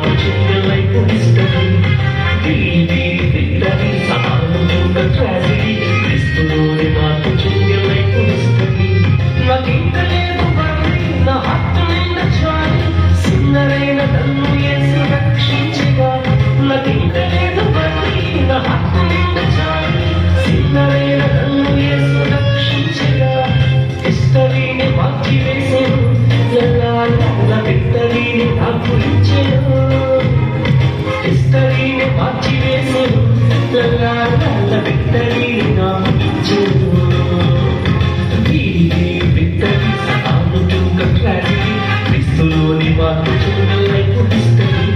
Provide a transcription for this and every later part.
marco cinghia life history. Victory, సహానుభూత tragedy. క్రీస్తులోని మార్పు cinghia life history. నాకింకా లేదు వర్ణి, నా హక్కు నిండా చాలి. సిన్నరైన నన్ను యేసు రక్షించగా. నాకింకా లేదు వర్ణి, నా హక్కు నిండా చాలి. సిన్నరైన నన్ను యేసు రక్షించగా. హిస్టరీని మార్చివేసెను, విక్టరీని నాకు ఇచ్చెను. హిస్టరీని మార్చివేసెను, విక్టరీని నాకు ఇచ్చెను. విక్టరీ సహానుభూత ట్రాజడీ. క్రీస్తులోని మార్పు cinghia life history.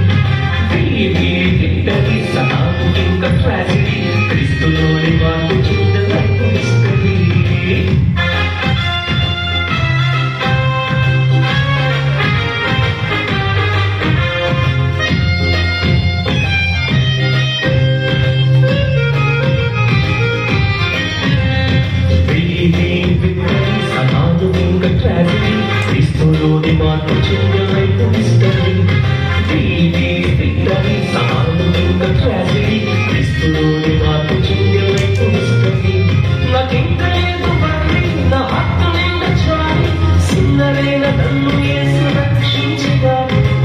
విక్టరీ సహానుభూత ట్రాజడీ. క్రీస్తులోని మార్పు cinghia life history. సహానుభూత ట్రాజడీ. క్రీస్తులోని మార్పు cinghia life history. విక్టరీ సహానుభూత ట్రాజడీ. క్రీస్తులోని మార్పు cinghia life history. నాకింకా లేదు వర్ణి, నా హక్కు నిండా చాలి. సిన్నరైన నన్ను యేసు రక్షించగా.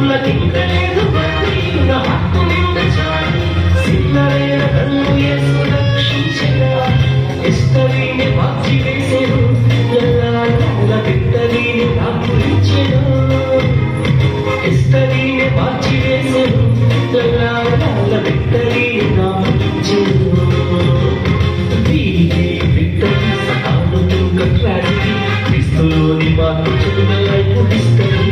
నాకింకా లేదు వర్ణి, నా హక్కు నిండా చాలి. సిన్నరైన నన్ను యేసు రక్షించగా. హిస్టరీని మార్చివేసెను, విక్టరీని నాకు ఇచ్చెను. హిస్టరీని మార్చివేసెను, విక్టరీని నాకు ఇచ్చెను. విక్టరీ సహానుభూత ట్రాజడీ. క్రీస్తులోని మార్పు cinghia life history.